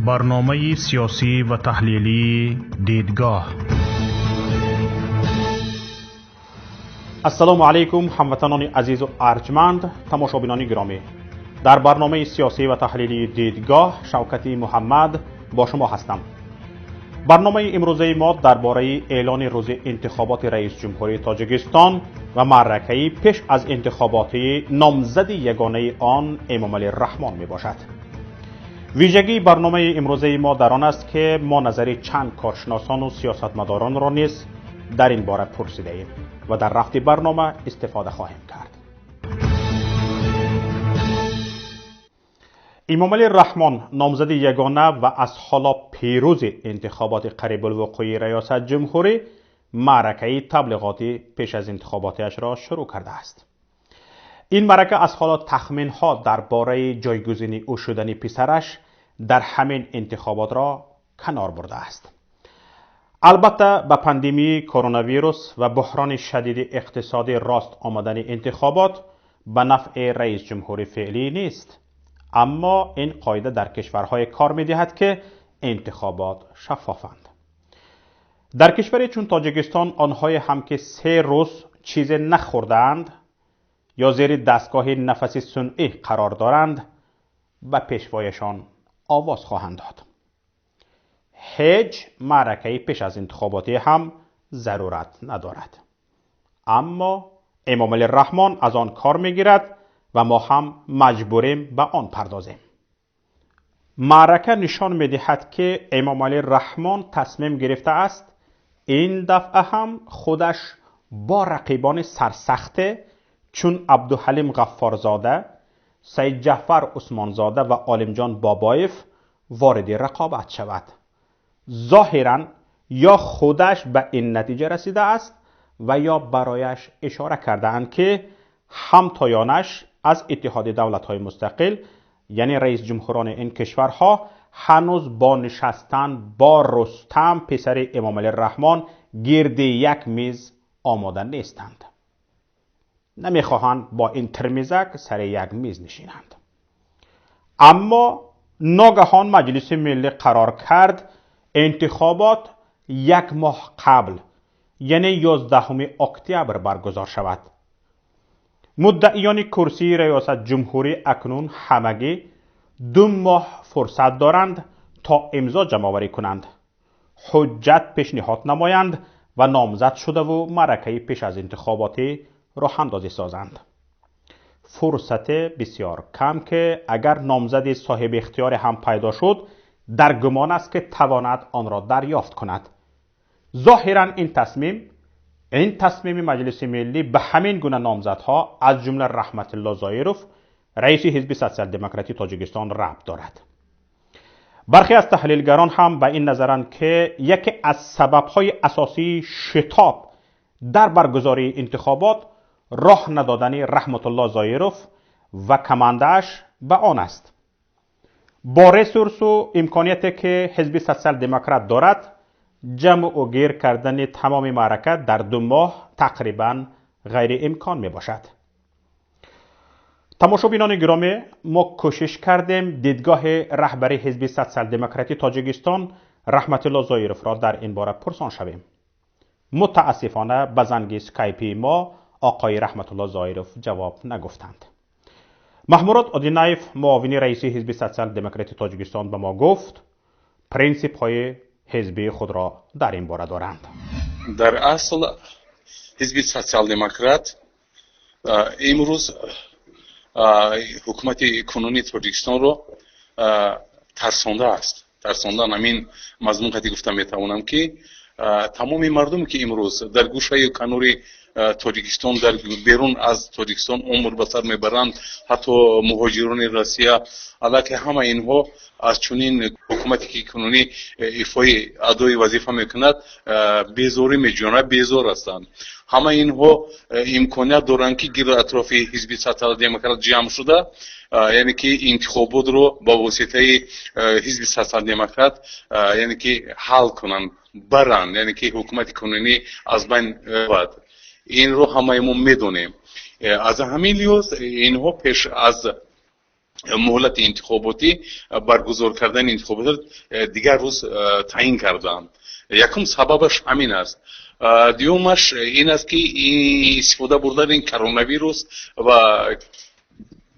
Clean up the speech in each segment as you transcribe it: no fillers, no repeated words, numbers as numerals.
برنامه سیاسی و تحلیلی دیدگاه. السلام علیکم هموطنان عزیز و ارجمند، تماشابینان گرامی. در برنامه سیاسی و تحلیلی دیدگاه شوکتی محمد با شما هستم. برنامه امروزه ما درباره اعلان روز انتخابات رئیس جمهوری تاجیکستان و معرکه‌ای پیش از انتخابات نامزد یگانه آن امامعلی رحمان می باشد. ویژگی برنامه امروزه ما در آن است که ما نظر چند کارشناسان و سیاستمداران را نیز در این باره پرسیده ایم و در رفت برنامه استفاده خواهیم کرد. امامعلی رحمان نامزد یگانه و از حالا پیروز انتخابات قریب الوقوع ریاست جمهوری معرکه تبلیغاتی پیش از انتخاباتش را شروع کرده است. این معرکه از حالا تخمین‌ها درباره جایگزینی او شدن پسرش در همین انتخابات را کنار برده است. البته به پاندمی کرونا ویروس و بحران شدید اقتصادی راست آمدن انتخابات به نفع رئیس جمهوری فعلی نیست، اما این قاعده در کشورهای کار می‌دهد که انتخابات شفافند. در کشوری چون تاجیکستان آنهای هم که 3 روز چیز نخوردند یا زیر دستگاه نفس صنعی قرار دارند به پیشوایشان آواز خواهند داد. هیچ معرکه‌ای پیش از انتخاباتی هم ضرورت ندارد، اما امامعلی رحمان از آن کار میگیرد و ما هم مجبوریم به آن پردازیم. معرکه نشان میدهد که امامعلی رحمان تصمیم گرفته است این دفعه هم خودش با رقیبان سرسخته چون عبدالحلیم غفارزاده، سید جعفر عثمانزاده و عالمجان بابایف وارد رقابت شود. ظاهراً یا خودش به این نتیجه رسیده است و یا برایش اشاره کرده‌اند که همتایانش از اتحاد دولت‌های مستقل یعنی رئیس جمهوران این کشورها هنوز با نشستن با رستم پسر امامعلی رحمان گرد یک میز آماده نیستند. نمیخواهند با این ترمیزک سر یک میز نشینند. اما ناگهان مجلس ملی قرار کرد انتخابات 1 ماه قبل یعنی 11 اکتبر برگزار شود. مدعیان کرسی ریاست جمهوری اکنون همگی 2 ماه فرصت دارند تا امضا جمع‌آوری کنند، حجت پیشنهاد نمایند و نامزد شده و معرکه پیش از انتخاباتی راه اندازی سازند. فرصت بسیار کم که اگر نامزد صاحب اختیار هم پیدا شد در گمان است که تواند آن را دریافت کند. ظاهراً این تصمیم مجلس ملی به همین گونه نامزدها از جمله رحمت الله زایروف رئیس حزب سوسیال دموکراتی تاجیکستان ربط دارد. برخی از تحلیلگران هم به این نظرند که یکی از سبب‌های اساسی شتاب در برگزاری انتخابات راه ندادن رحمت الله زایروف و کمانده‌اش به آن است. با ریسورس و امکانیتی که حزب سوسیال دموکرات دارد جمع و گیر کردن تمام معرکه در 2 ماه تقریبا غیر امکان می باشد. تماشابینان گرامی، ما کوشش کردیم دیدگاه رهبر حزب سوسیال دموکراتی تاجیکستان رحمت الله زایروف را در این باره پرسان شویم. متاسفانه به زنگ اسکایپی ما آقای رحمت الله زایروف جواب نگفتند. محمود آدینایف معاون رئیس حزب سوسیال دموکراتی تاجیکستان به ما گفت پرینسیپ های حزبی خود را در این باره دارند. در اصل حزب سوسیال دموکرات امروز حکومت کنونی تاجیکستان رو ترسانده است. ترساندن همین مضمون قطعی گفتم میتوانم که تمام مردم که امروز در گوشه کنوری تاجیکستان در بیرون از تاجیکستان عمر به سر میبرند، حتی مهاجران روسیه علاوه همه اینها از چنین حکومتی که کنونی ایفای ادای وظیفه میکند بیزاری میجویند، بیزار هستند. همه اینها امکانیت دارند که گیر اطراف حزب سوسیال دموکرات جمع شده، یعنی که انتخابات رو با واسطه حزب سوسیال دموکرات یعنی که حل کنند، برند، یعنی که حکومت کنونی از بین ببرد. این رو همه ما میدونیم. از همین لحاظ اینها پیش از مهلت انتخاباتی برگزار کردن انتخابات دیگر روز تعیین کردند. یکم سببش همین است. دیومش این است که این استفاده بردن این کرونا ویروس و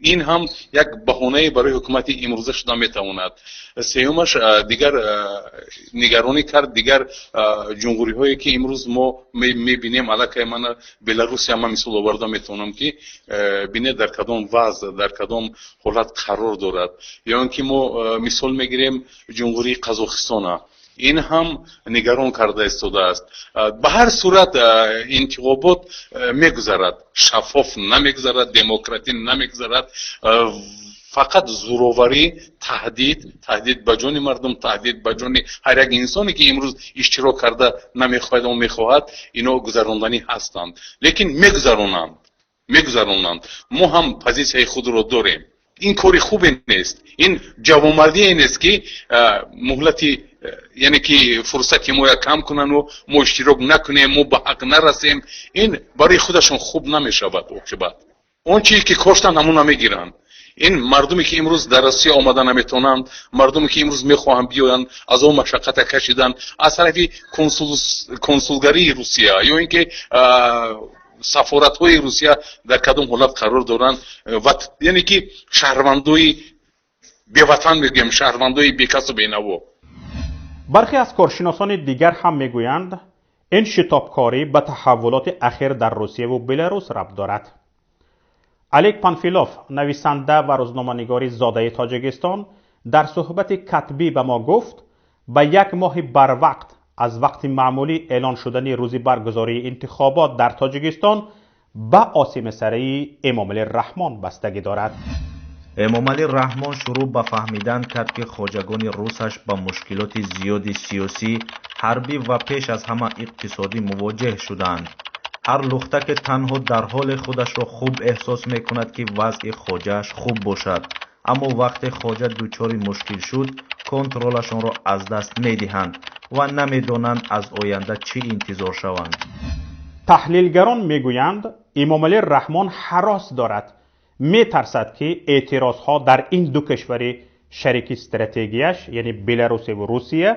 این هم یک بهانه برای حکومت امروزه شده میتواند. سومش دیگر نگرانی کرد دیگر جمهوری هایی که امروز ما میبینیم علاقه من بلاروس هم مثال آورده میتونم که بینه در کدام وضع در کدام حالت قرار دارد، یا اینکه ما مثال میگیریم جمهوری قزاقستان، این هم نگران کرده ایستاده است. به هر صورت انتخابات میگذرد، شفاف نمیگذرد، دموکراتی نمیگذرد، فقط زوراوری، تهدید به جان مردم، تهدید به جان هر یک انسانی که امروز اشتراک کرده نمیخواهد و میخواهد، اینا گذراندنی هستند. لیکن میگذرانند. ما هم پوزیسیون خود رو داریم. این کاری خوبی نیست، این جوانمردی نیست که مهلتی یعنی که فرصتی ما کم کنن و ما اشتراک نکنیم، ما به حق نرسیم. این برای خودشون خوب نمیشود. عاقبت اون چیزی که کاشتن همون نمیگیرن. این مردمی که امروز در روسیه آمدن نمیتونند، مردمی که امروز میخواهند بیاین از اون مشقت کشیدن از طرف کنسولگری روسیه یا اینکه سفارت های روسیه در کدام حالت قرار دارند و یعنی که شهروندای بی وطن میگیم، شهروندای بی کس و بی نوا. برخی از کارشناسان دیگر هم میگویند این شتابکاری به تحولات اخیر در روسیه و بلاروس ربط دارد. الیک پانفیلوف، نویسنده و روزنامه‌نگاری زاده تاجیکستان، در صحبت کتبی به ما گفت به یک ماه بر وقت از وقت معمولی اعلان شدن روز برگزاری انتخابات در تاجیکستان به عاصمه سرای امامعلی رحمان بستگی دارد. امامعلی رحمان شروع به فهمیدن کرد که خواجگان روسش با مشکلات زیادی سیاسی، حربی و پیش از همه اقتصادی مواجه شدند. هر لخته که تنها در حال خودش را خوب احساس می کند که وضع خواجه‌اش خوب باشد، اما وقت خواجه دچار مشکل شد کنترلشان را از دست می دهند و نمی دانند از آینده چی انتظار شوند. تحلیلگران می گویند امامعلی رحمان هراس دارد، می ترسد که اعتراضها در این دو کشور شریک استراتژیش یعنی بلاروس و روسیه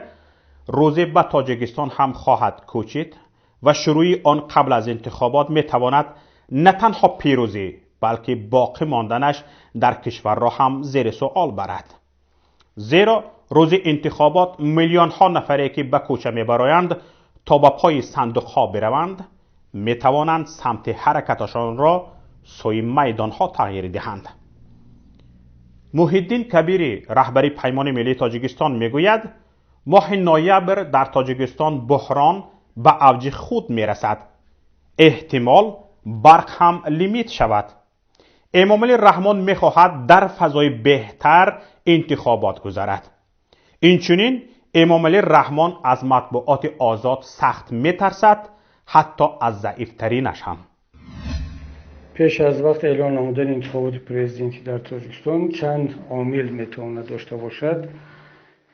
روزی به تاجیکستان هم خواهد کوچید و شروع آن قبل از انتخابات می تواند نه تنها پیروزی بلکه باقی ماندنش در کشور را هم زیر سوال برد. زیرا روز انتخابات میلیون ها نفری که به کوچه می برایند تا به پای صندوق ها بروند می توانند سمت حرکتشان را سوی میدان ها تغییر دهند. محی‌الدین کبیری، رهبر پیمان ملی تاجیکستان می گوید ماه نوامبر در تاجیکستان بحران به اوج خود می رسد. احتمال برق هم لیمیت شود. امامعلی رحمان می خواهد در فضای بهتر انتخابات گذارد. اینچنین امامعلی رحمان از مطبوعات آزاد سخت می ترسد، حتی از ضعیفترینش هم. پیش از وقت اعلان نمودن انتخابات پرزیدنتی در تاجیکستان چند عامل میتواند داشته باشد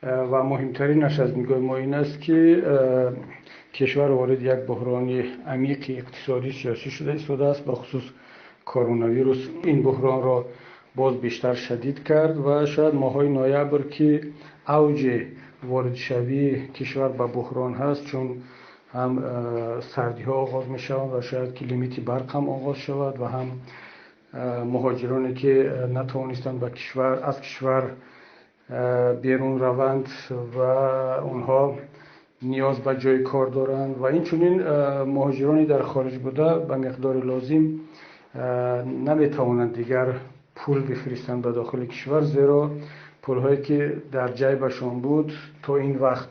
و مهمترینش از نگاه ما این است که کشور وارد یک بحران عمیق اقتصادی سیاسی شده ایستاده است، به خصوص کرونا ویروس این بحران را باز بیشتر شدید کرد و شاید ماهای نوامبر که اوج وارد شوی کشور به بحران هست، چون هم سردی ها آغاز می شوند و شاید که لیمیت برق هم آغاز شود و هم مهاجرانی که نتوانستند به کشور از کشور بیرون روند و اونها نیاز به جای کار دارند و این چنین مهاجرانی در خارج بوده به مقدار لازم نمیتوانند دیگر پول بفرستند به داخل کشور، زیرا پولهایی که در جیبشان بود تا این وقت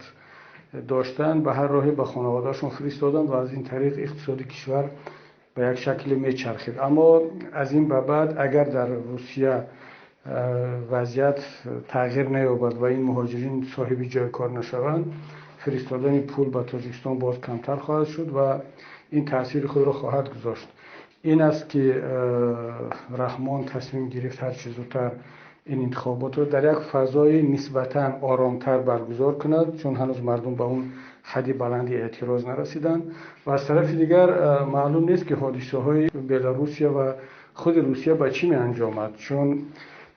داشتن به هر راهی به خانواده‌شون فرستادند و از این طریق اقتصاد کشور به یک شکل میچرخید. اما از این به بعد اگر در روسیه وضعیت تغییر نیابد و این مهاجرین صاحب جای کار نشوند، فرستادن پول به تاجیکستان باز کمتر خواهد شد و این تاثیر خود را خواهد گذاشت. این است که رحمان تصمیم گرفت هر چه زودتر این انتخابات رو در یک فضای نسبتاً آرامتر برگزار کند، چون هنوز مردم به اون حد بلندی اعتراض نرسیدند و از طرف دیگر معلوم نیست که حادثه های بلاروسیه و خود روسیه به چی می انجامد، چون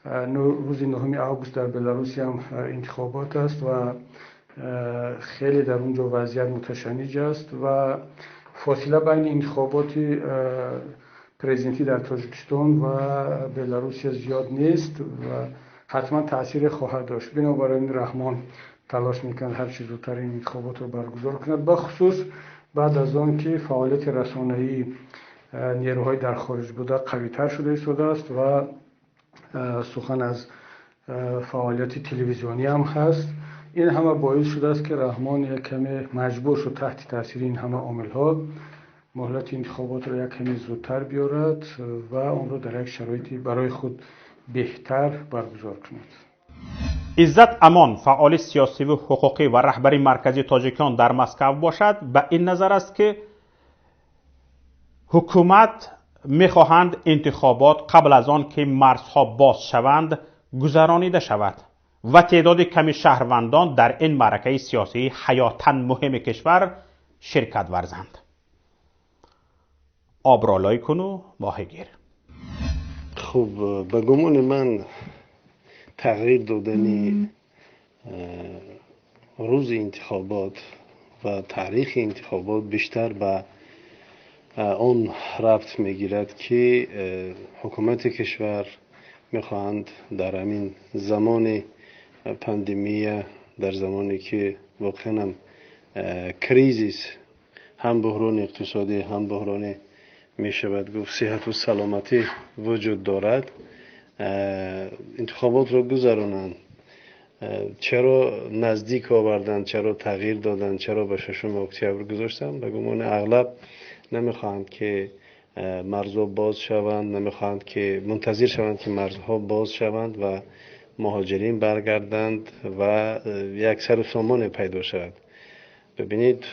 روز 9 آگوست در بلاروس هم انتخابات است و خیلی در اونجا وضعیت متشنج است و فاصله بین انتخابات پرزیدنتی در تاجیکستان و بلاروس زیاد نیست و حتما تاثیر خواهد داشت. بنابراین رحمان تلاش میکنه هر چه زودتر این انتخابات رو برگزار کند، بخصوص بعد از آن که فعالیت رسانه‌ای نیروهای در خارج بوده قوی‌تر شده است و سخن از فعالیت تلویزیونی هم هست. این همه باعث شده است که رحمان یک کمی مجبور شد تحت تاثیر این همه عامل‌ها مهلت انتخابات را یک کمی زودتر بیارد و اون را در یک شرایطی برای خود بهتر برگزار کند. عزت امان فعال سیاسی و حقوقی و رهبر مرکزی تاجیکان در مسکو باشد به این نظر است که حکومت میخواهند انتخابات قبل از آن که مرزها باز شوند گذرانیده شود و تعداد کمی شهروندان در این معرکه سیاسی حیاتاً مهم کشور شرکت ورزند. آبرالای کنو ماهگیر. خب به گمان من تغییر دادن روز انتخابات و تاریخ انتخابات بیشتر به آن ربط میگیرد که حکومت کشور میخواهند در همین زمان پاندمی، در زمانی که واقعا هم کریزیس، هم بحران اقتصادی هم بحران میشود گفت صحت و سلامتی وجود دارد، انتخابات را گذرانند. چرا نزدیک آوردن، چرا تغییر دادن، چرا به 6 اکتبر گذاشتن؟ به گمان اغلب نمیخواهند که مرزها باز شوند، نمیخواهند که منتظر شوند که مرزها باز شوند و مهاجرین برگردند و یک سر و سامان پیدا شود. ببینید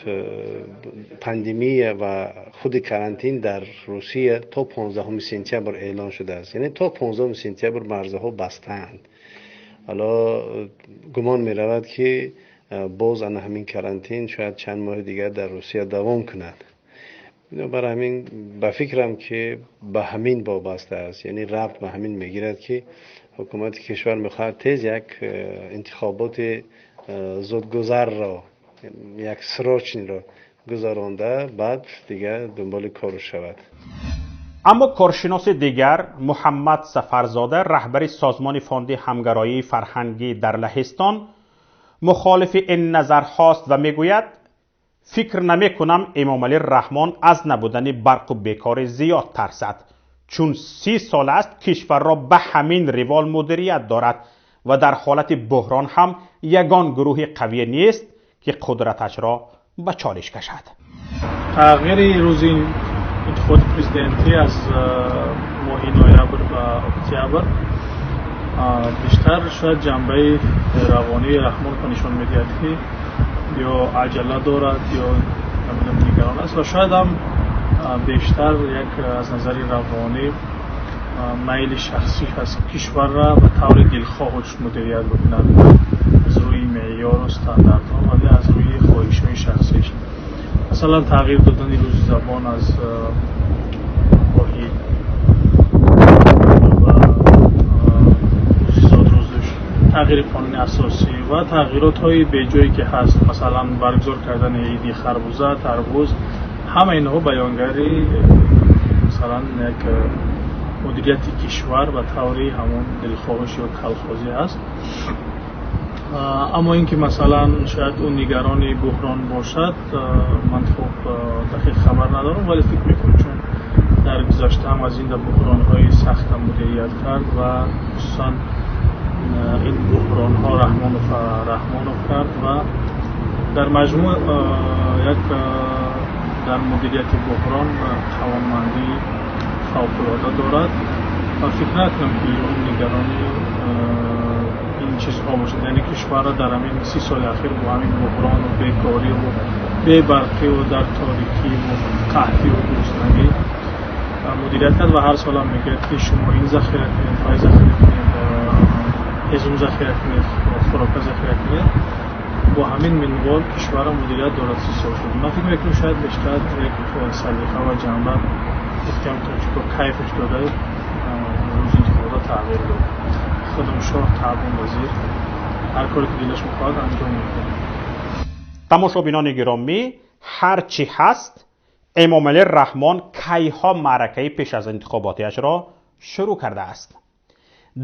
پاندمی و خود کرانتین در روسیه تا 15 سپتامبر اعلان شده است، یعنی تا 15 سپتامبر مرزها بستند. حالا گمان می رود که باز همین کرانتین شاید چند ماه دیگر در روسیه دوام کند. برای همین به فکرم که به همین وابسته است، یعنی ربط به همین میگیرد که حکومت کشور میخواهد تیز یک انتخابات زودگذر را، یک سراچنی را گذرانده بعد دیگر دنبال کار شود. اما کارشناس دیگر محمد سفرزاده رهبر سازمان فاند همگرایی فرهنگی در لهستان مخالف این نظر هاست و میگوید فکر نمی کنم امام علی رحمان از نبودن برق و بیکار زیاد ترسد، چون 30 سال است کشور را به همین روال مدیریت دارد و در حالت بحران هم یگان گروه قوی نیست که قدرتش را به چالش کشد. تغییر روز انتخابات پرزیدنتی از ماه نوامبر به اکتبر بیشتر شاید جنبه روانی رحمان نشان میدهد که یا عجله دارد یا نگران است و شاید هم بیشتر یک از نظر روانی میل شخصی هست کشور را به طور دلخواهش مدیریت بکند از روی معیار و استانداردها ولی از روی خواهش‌های شخصیش. مثلا تغییر دادن روز زبان از واحد تغییر قانون اساسی و تغییرات های به جایی که هست، مثلا برگزار کردن عید خربوزه، تربوز، همه اینها بیانگری مثلا یک مدیریت کشور و طوری همون دلخواهش یا کلخوزی هست. اما اینکه مثلا شاید اون نگران بحران باشد من خوب دقیق خبر ندارم، ولی فکر میکنم چون در گذشته هم از این بحران های سخت مدیریت کرد و خصوصا این بحران ها رحمانو کرد و در مجموع یک در مدیریت بحران توانمندی فوق‌العاده دارد و فکر نکنم که اون نگرانی این چیزها باشد. یعنی کشور را در همین 30 سال اخیر با همین بحران و بیکاری و بی‌برقی و در تاریکی و قحطی و گرسنگی مدیریت کرد و هر سال هم میگه که شما این ذخیره کنید، پای ذخیره کنید، هزوم ذخیره کنید، خوراک ذخیره کنید. با همین منوال کشور را مدیریت دارد 30 سال شد. من فکر میکنم شاید بیشتر یک سلیقه و جنبه احتیام تا کیفش داده روز انتخابات تغییر داد. خدم شاه تعاون وزیر هر کاری که دلش میخواد انجام میده. تماشابینان گرامی، هر چی هست امامعلی رحمان کیها معرکه پیش از انتخاباتیش را شروع کرده است.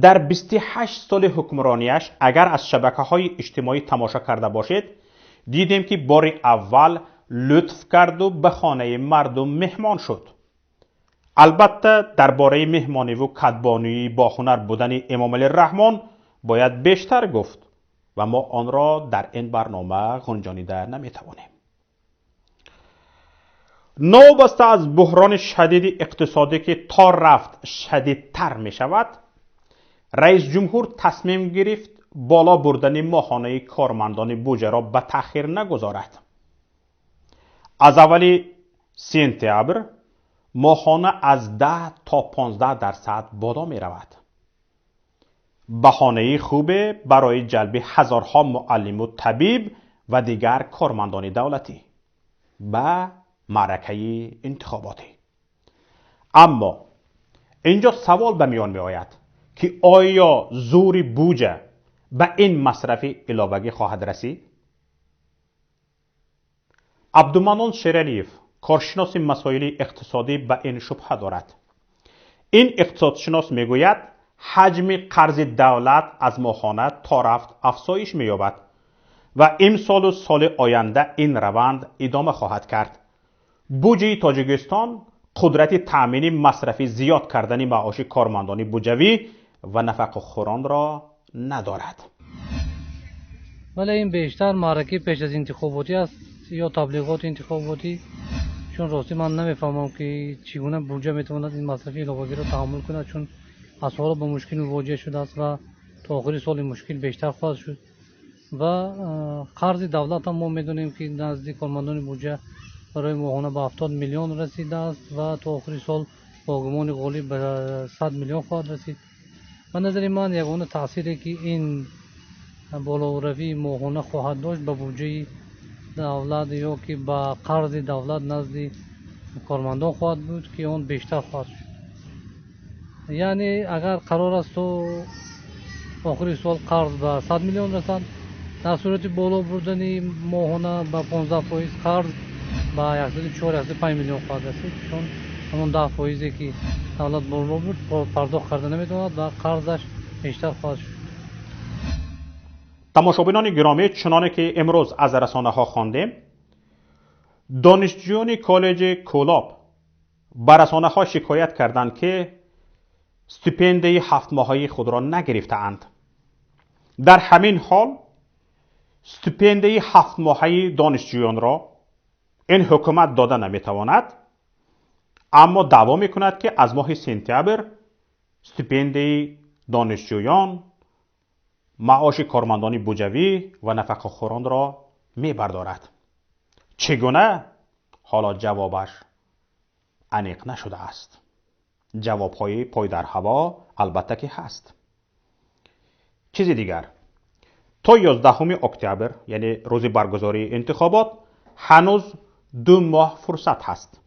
در 28 سال حکمرانیش اگر از شبکه‌های اجتماعی تماشا کرده باشید، دیدیم که بار اول لطف کرد و به خانه مردم مهمان شد. البته درباره مهمانی و کدبانی با هنر بودن امامعلی رحمان باید بیشتر گفت و ما آن را در این برنامه گنجانیده نمیتوانیم. نوبسته از بحران شدید اقتصادی که تا رفت شدیدتر می شود، رئیس جمهور تصمیم گرفت بالا بردن ماهانه کارمندان بودجه را به تأخیر نگذارد. از اول سپتامبر ماهانه از 10 تا 15% بالا می رود. بهانه خوبه برای جلب هزارها معلم و طبیب و دیگر کارمندان دولتی به معرکه انتخاباتی. اما اینجا سوال به میان می آید که آیا زور بودجه به این مصرف علاوه‌ای خواهد رسید؟ عبدالمنان شیرعلیف، کارشناس مسائل اقتصادی، به این شبهه دارد. این اقتصادشناس میگوید حجم قرض دولت از ماهانه تا رفت افزایش می‌یابد و امسال و سال آینده این روند ادامه خواهد کرد. بودجه تاجیکستان قدرت تأمین مصرفی زیاد کردن معاش کارمندان بودجوی و نفقه خوران را ندارد. ولی این بیشتر معرکه پیش از انتخاباتی است یا تبلیغات انتخاباتی، چون راستی من نمیفهمم که چگونه بودجه میتواند این مصرفی علاوه‌ای را تحمل کند، چون از حالا با مشکل مواجه شده است و تا آخر سال مشکل بیشتر خواهد شد و قرض دولت هم ما میدونیم که نزدیک کارمندان بودجه برای ماهانه به 70 میلیون رسیده است و تا آخر سال با گمان غالب به 100 میلیون خواهد رسید. به نظر من یگانه تأثیری که این بالاروی ماهانه خواهد داشت به بودجه دولت یا که به قرض دولت نزد کارمندان خواهد بود که اون بیشتر خواهد شد. یعنی اگر قرار است تو آخر سال قرض به 100 میلیون رسد، در صورت بالا بردن ماهانه به 15% قرض به 104-105 میلیون خواهد رسید، چون همون 10% که دولت بالا برد پرداخت کرده نمیتواند و قرضش بیشتر خواهد شد. تماشابینان گرامی، چنانه که امروز از رسانه ها خواندیم، دانشجویان کالج کولاب به رسانه ها شکایت کردند که استیپندی 7 ماهه خود را نگرفتند. در همین حال استیپندی 7 ماهه دانشجویان را این حکومت داده نمیتواند، اما دعوا میکند که از ماه سپتامبر استیپندی دانشجویان، معاش کارمندان بودجوی و نفقه خوران را میبردارد. چگونه؟ حالا جوابش انیق نشده است. جوابهای پای در هوا البته که هست. چیز دیگر، تا 11 اکتبر یعنی روز برگزاری انتخابات هنوز 2 ماه فرصت هست.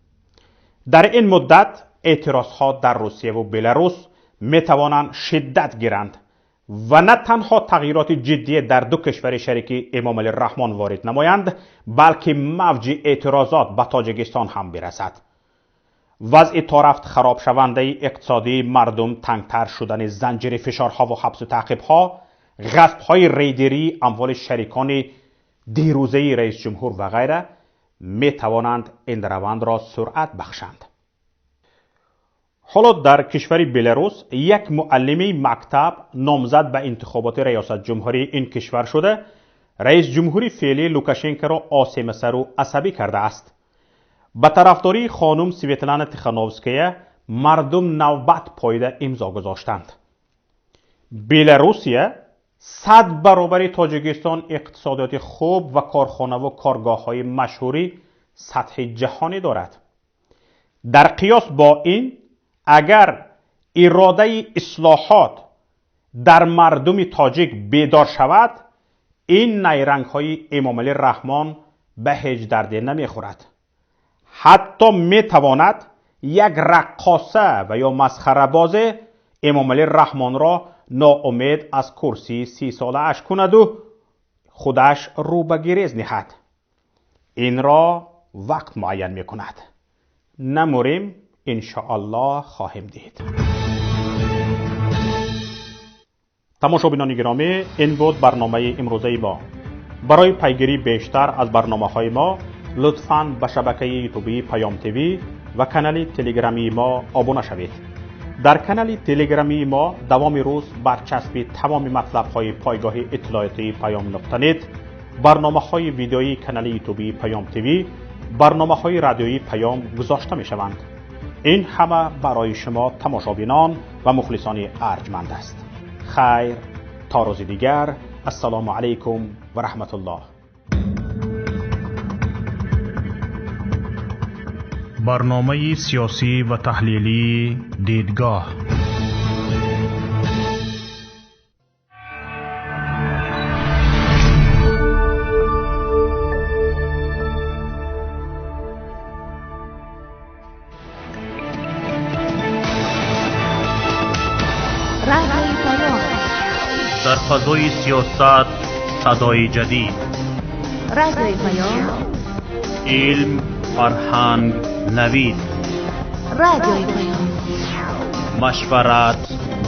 در این مدت اعتراض ها در روسیه و بلاروس می توانند شدت گیرند و نه تنها تغییرات جدی در 2 کشور شریک امامعلی رحمان وارد نمایند، بلکه موج اعتراضات به تاجیکستان هم برسد. وضع تا رفت خراب شونده اقتصادی مردم، تنگتر شدن زنجیر فشارها و حبس و تعقیبها، غصب‌های ریدری اموال شریکان دیروزه رئیس جمهور و غیره می توانند این روند را سرعت بخشند. حالا در کشور بلاروس یک معلم مکتب نامزد به انتخابات ریاست جمهوری این کشور شده، رئیس جمهوری فعلی لوکاشنکو را آسیمه سر و عصبی کرده است. به طرفداری خانم سویتلانا تیخانووسکیا مردم نوبت پایده امضا گذاشتند. بلاروسیه 100 برابر تاجیکستان اقتصادیات خوب و کارخانه و کارگاه‌های مشهوری سطح جهانی دارد. در قیاس با این، اگر اراده اصلاحات در مردم تاجیک بیدار شود، این نیرنگ‌های امامعلی رحمان به هیچ دردی نمیخورد. حتی میتواند یک رقاصه و یا مسخره باز امامعلی رحمان را ناامید از کرسی 30 ساله اش کند و خودش رو به گریز نهد. این را وقت معین می کند. نموریم انشاءالله خواهیم دید. تماشابینان گرامی، این بود برنامه امروزه ما. برای پیگیری بیشتر از برنامه‌های ما لطفاً به شبکه یوتیوبی پیام تیوی و کانال تلگرامی ما آبونه شوید. در کانال تلگرامی ما دوام روز برچسب تمام مطلب‌های پایگاه اطلاعاتی پیام نقطه نت، برنامه‌های ویدیویی کانال یوتیوبی پیام تیوی، برنامه‌های رادیویی پیام گذاشته می‌شوند. این همه برای شما تماشابینان و مخلصان ارجمند است. خیر تا روز دیگر. السلام علیکم و رحمت الله. برنامه سیاسی و تحلیلی دیدگاه. در فضای سیاست صدای جدید. رادیوی پیام. علم، فرهنگ، نوید. رادیوی پیام. مشورت،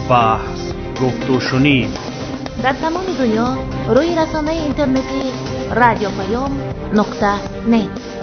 بحث، گفت و شنید. در تمام دنیا روی رسانه اینترنتی رادیو پیام نقطه نت.